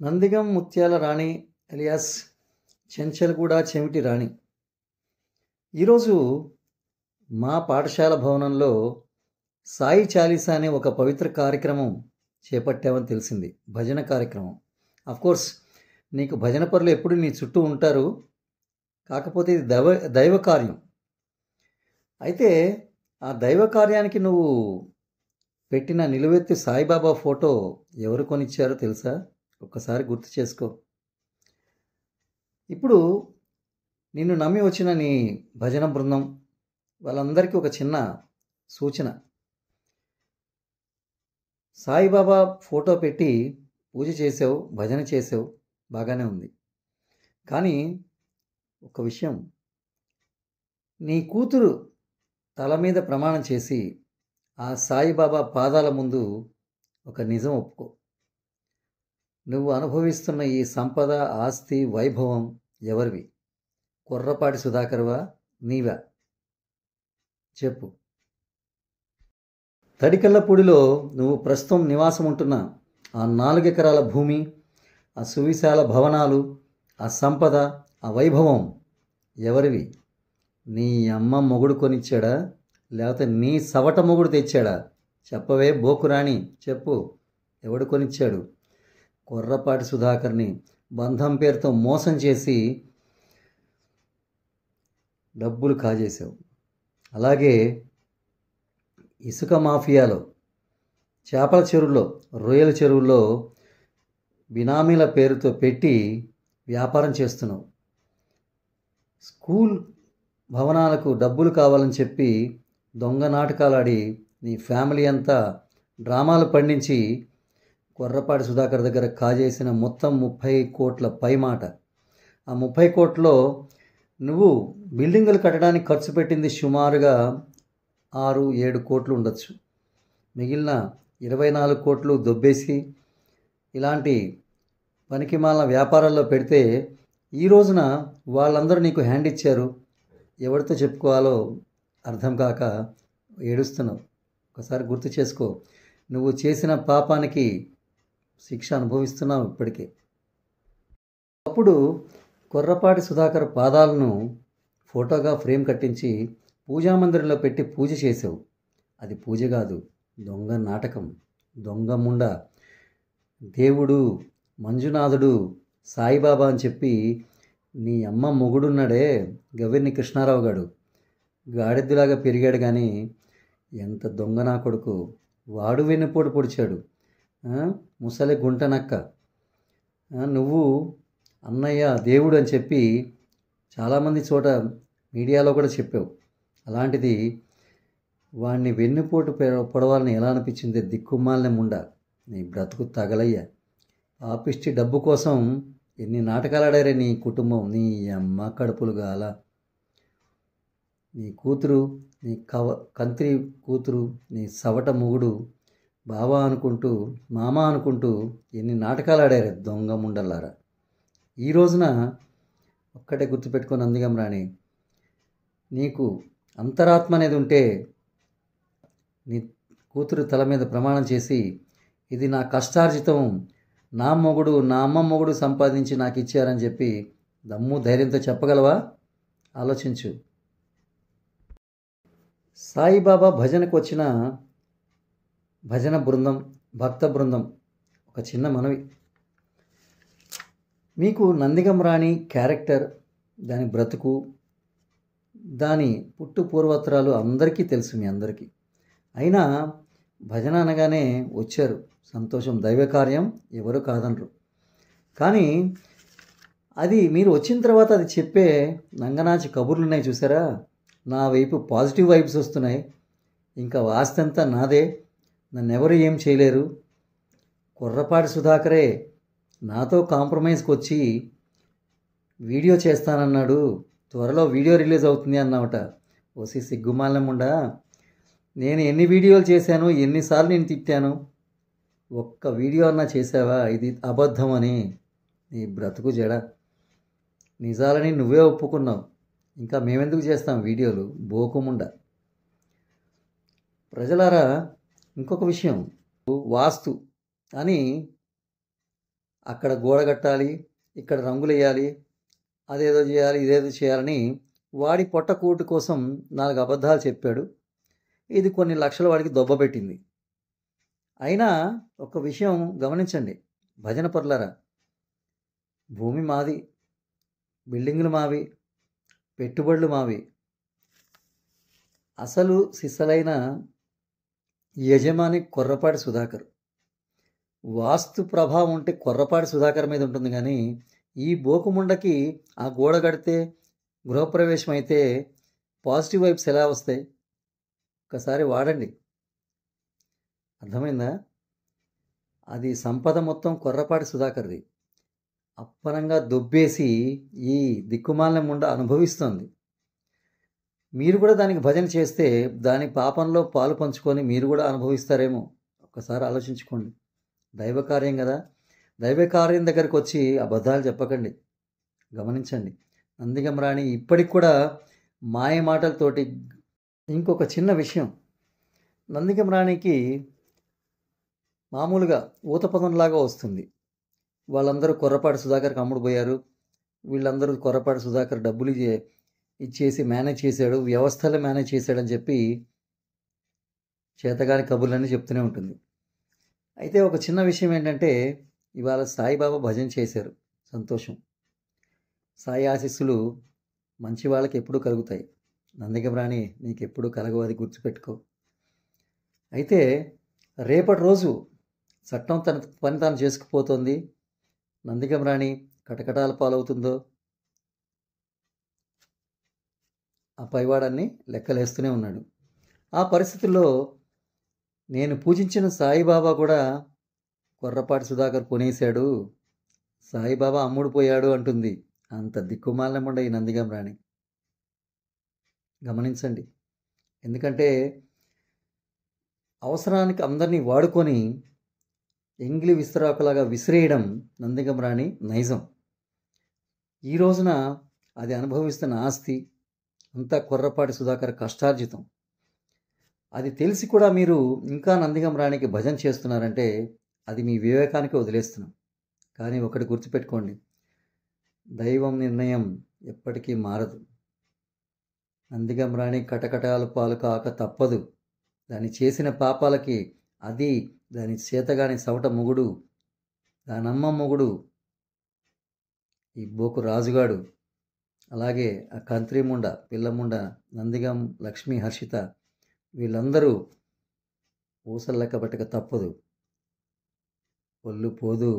నందిగం ముత్యాల రాణి ఎలియాస్ చెంచల్గూడ చెమిటి రాణి ఈరోజు మా పాఠశాల భవనంలో సాయి చాలీసా అనే ఒక పవిత్ర కార్యక్రమం చేపట్టామని తెలిసింది. భజన కార్యక్రమం. కోర్స్ నీకు భజన పరులు ఎప్పుడు నీ చుట్టూ ఉంటారు, కాకపోతే ఇది దైవ కార్యం. అయితే ఆ దైవ కార్యానికి నువ్వు పెట్టిన నిలువెత్తి సాయిబాబా ఫోటో ఎవరు కొనిచ్చారో తెలుసా? ఒక్కసారి గుర్తు చేసుకో. ఇప్పుడు నిన్ను నమ్మి వచ్చిన నీ భజన బృందం వాళ్ళందరికీ ఒక చిన్న సూచన. సాయిబాబా ఫోటో పెట్టి పూజ చేసావు, భజన చేసావు, బాగానే ఉంది. కానీ ఒక విషయం, నీ కూతురు తల మీద ప్రమాణం చేసి ఆ సాయిబాబా పాదాల ముందు ఒక నిజం ఒప్పుకో. నువ్వు అనుభవిస్తున్న ఈ సంపద, ఆస్తి, వైభవం ఎవరివి? కొర్రపాటి సుధాకర్వా, నీవా? చెప్పు. తడికల్లపూడిలో నువ్వు ప్రస్తుతం నివాసం ఉంటున్న ఆ 4 ఎకరాల భూమి, ఆ సువిశాల భవనాలు, ఆ సంపద, ఆ వైభవం ఎవరివి? నీ అమ్మ మొగుడు కొనిచ్చాడా, లేకపోతే నీ సవట మొగుడు తెచ్చాడా? చెప్పవే బోకురాణి, చెప్పు. ఎవడు కొనిచ్చాడు? కొర్రపాటి సుధాకర్ని బంధం పేరుతో మోసం చేసి డబ్బులు కాజేశావు. అలాగే ఇసుక మాఫియాలో, చేపల చెరువుల్లో, రొయ్యల చెరువుల్లో బినామీల పేరుతో పెట్టి వ్యాపారం చేస్తున్నావు. స్కూల్ భవనాలకు డబ్బులు కావాలని చెప్పి దొంగ నాటకాలాడి నీ ఫ్యామిలీ అంతా డ్రామాలు పండించి కొర్రపాటి సుధాకర్ దగ్గర కాజేసిన మొత్తం 30 కోట్ల పైమాట. ఆ 30 కోట్లలో నువ్వు బిల్డింగులు కట్టడానికి ఖర్చు పెట్టింది సుమారుగా 6-7 కోట్లు ఉండొచ్చు. మిగిలిన 24 కోట్లు దొబ్బేసి ఇలాంటి పనికిమాలిన వ్యాపారాల్లో పెడితే ఈ రోజున వాళ్ళందరూ నీకు హ్యాండ్ ఇచ్చారు. ఎవరితో చెప్పుకోవాలో అర్థం కాక ఏడుస్తున్నావు. ఒకసారి గుర్తు చేసుకో. నువ్వు చేసిన పాపానికి శిక్ష అనుభవిస్తున్నావు ఇప్పటికే. అప్పుడు కొర్రపాటి సుధాకర్ పాదాలను ఫోటోగా ఫ్రేమ్ కట్టించి పూజామందిరంలో పెట్టి పూజ చేసావు. అది పూజ కాదు, దొంగ నాటకం, దొంగ ముండ. దేవుడు, మంజునాథుడు, సాయిబాబా అని చెప్పి నీ అమ్మ మొగుడున్నాడే గవ్వెర్ని కృష్ణారావు గాడు, గాడిద్దులాగా పెరిగాడు. కానీ ఎంత దొంగ నా కొడుకు. వాడు వెన్నుపోటు పొడిచాడు. ముసలి గుంటనక్క. నువ్వు అన్నయ్య దేవుడు అని చెప్పి చాలామంది చోట మీడియాలో కూడా చెప్పావు. అలాంటిది వాడిని వెన్నుపోటు పొడవాలని ఎలా అనిపించింది? దిక్కుమాలిన ముండ. నీ బ్రతుకు తగలయ్యా. పాపిష్టి డబ్బు కోసం ఎన్ని నాటకాలు ఆడారే నీ కుటుంబం. నీ అమ్మ కడుపులు గాల. నీ కూతురు, నీ కంత్రి కూతురు, నీ సవట మొగుడు బావా అనుకుంటూ, మామ అనుకుంటూ ఎన్ని నాటకాలు ఆడారు దొంగ ముండలారా. ఈ రోజున ఒక్కటే గుర్తుపెట్టుకొని నందిగం రాణి, నీకు అంతరాత్మ అనేది ఉంటే నీ కూతురు తల మీద ప్రమాణం చేసి ఇది నా కష్టార్జితం, నా మొగుడు, నా అమ్మ మొగుడు సంపాదించి నాకు ఇచ్చారని చెప్పి దమ్ము ధైర్యంతో చెప్పగలవా? ఆలోచించు. సాయిబాబా భజనకు వచ్చిన భజన బృందం, భక్త బృందం, ఒక చిన్న మనవి. మీకు నందిగం రాణి క్యారెక్టర్, దాని బ్రతుకు, దాని పుట్టు పూర్వోత్తరాలు అందరికీ తెలుసు, మీ అందరికీ. అయినా భజన అనగానే వచ్చారు, సంతోషం, దైవ కార్యం, ఎవరు కాదనరు. కానీ అది మీరు వచ్చిన తర్వాత అది చెప్పే నంగనాచి కబుర్లు ఉన్నాయి చూసారా, నా వైపు పాజిటివ్ వైబ్స్ వస్తున్నాయి. ఇంకా వాస్తి అంతా నాదే, నన్నెవరు ఏం చేయలేరు. కొర్రపాటి సుధాకరే నాతో కాంప్రమైజ్కి వచ్చి వీడియో చేస్తానన్నాడు, త్వరలో వీడియో రిలీజ్ అవుతుంది అన్నావట. ఓసి సిగ్గుమాలముండా, నేను ఎన్ని వీడియోలు చేశాను, ఎన్నిసార్లు నేను తిట్టాను, ఒక్క వీడియో అన్నా చేసావా? ఇది అబద్ధం అని. నీ బ్రతుకు జడ. నిజాలని నువ్వే ఒప్పుకున్నావు, ఇంకా మేమెందుకు చేస్తాం వీడియోలు? బోకుముండ. ప్రజలారా, ఇంకొక విషయం, వాస్తు అని అక్కడ గోడ కట్టాలి, ఇక్కడ రంగులు వేయాలి, అదేదో చేయాలి, ఇదేదో చేయాలని వాడి పొట్టకూటి కోసం 4 అబద్ధాలు చెప్పాడు. ఇది కొన్ని లక్షల వాడికి దొబ్బపెట్టింది. అయినా ఒక విషయం గమనించండి భజన పరులారా, భూమి మాది, బిల్డింగులు మావి, పెట్టుబడులు మావి. అసలు సిసలైన యజమాని కొర్రపాటి సుధాకర్. వాస్తు ప్రభావం ఉంటే కొర్రపాటి సుధాకర్ మీద ఉంటుంది, కానీ ఈ బోకుముండకి ఆ గోడ కడితే, గృహప్రవేశం అయితే పాజిటివ్ వైబ్స్ ఎలా వస్తాయి? ఒకసారి వాడండి, అర్థమైందా? అది సంపద మొత్తం కొర్రపాటి సుధాకర్ది. అప్పనంగా దొబ్బేసి ఈ దిక్కుమాలిన ముండ అనుభవిస్తోంది. మీరు కూడా దానికి భజన చేస్తే దాని పాపంలో పాలు పంచుకొని మీరు కూడా అనుభవిస్తారేమో. ఒకసారి ఆలోచించుకోండి. దైవకార్యం కదా, దైవకార్యం దగ్గరికి వచ్చి అబద్ధాలు చెప్పకండి. గమనించండి, నందిగం రాణి ఇప్పటికి కూడా మాయ మాటలతోటి. ఇంకొక చిన్న విషయం, నందిగం రాణికి మామూలుగా ఊతపదంలాగా వస్తుంది. వాళ్ళందరూ కొర్రపాటి సుధాకర్కి అమ్ముడు పోయారు, వీళ్ళందరూ కొర్రపాటి సుధాకర్ డబ్బులు ఇచ్చేసి మేనేజ్ చేశాడు, వ్యవస్థలు మేనేజ్ చేశాడని చెప్పి చేతగాని కబుర్లన్నీ చెప్తూనే ఉంటుంది. అయితే ఒక చిన్న విషయం ఏంటంటే, ఇవాళ సాయిబాబా భజన చేశారు, సంతోషం. సాయి ఆశీస్సులు మంచి వాళ్ళకి ఎప్పుడూ కలుగుతాయి. నందిగం రాణి నీకు ఎప్పుడూ కలగవు, అది గుర్తుపెట్టుకో. అయితే రేపటి రోజు చట్టం తన పని తాను చేసుకుపోతుంది. నందిగం రాణి కటకటాల పాలవుతుందో ఆ పైవాడాన్ని లెక్కలేస్తూనే ఉన్నాడు. ఆ పరిస్థితుల్లో నేను పూజించిన సాయిబాబా కూడా కొర్రపాటి సుధాకర్ కొనేశాడు, సాయిబాబా అమ్ముడు పోయాడు అంటుంది. అంత దిక్కుమాలముండ ఈ నందిగం రాణి. గమనించండి, ఎందుకంటే అవసరానికి అందరినీ వాడుకొని ఎంగిలి విస్తరాకులాగా విసిరేయడం నందిగం రాణి నైజం. ఈ రోజున అది అనుభవిస్తున్న ఆస్తి అంతా కొర్రపాటి సుధాకర్ కష్టార్జితం. అది తెలిసి కూడా మీరు ఇంకా నందిగం రాణికి భజన చేస్తున్నారంటే అది మీ వివేకానికి వదిలేస్తున్నాం. కానీ ఒకటి గుర్తుపెట్టుకోండి, దైవం నిర్ణయం ఎప్పటికీ మారదు. నందిగం రాణి కటకటాల పాలు కాక తప్పదు. దాని చేసిన పాపాలకి అది, దాని చేతగాని సవట మొగుడు, దానమ్మ మొగుడు, ఈ బోకు రాజుగాడు, అలాగే ఆ కంత్రిముండ, పిల్లముండ, నందిగం, లక్ష్మీ, హర్షిత, వీళ్ళందరూ ఊసలు లెక్క పట్టక తప్పదు. ఒళ్ళు పోదు.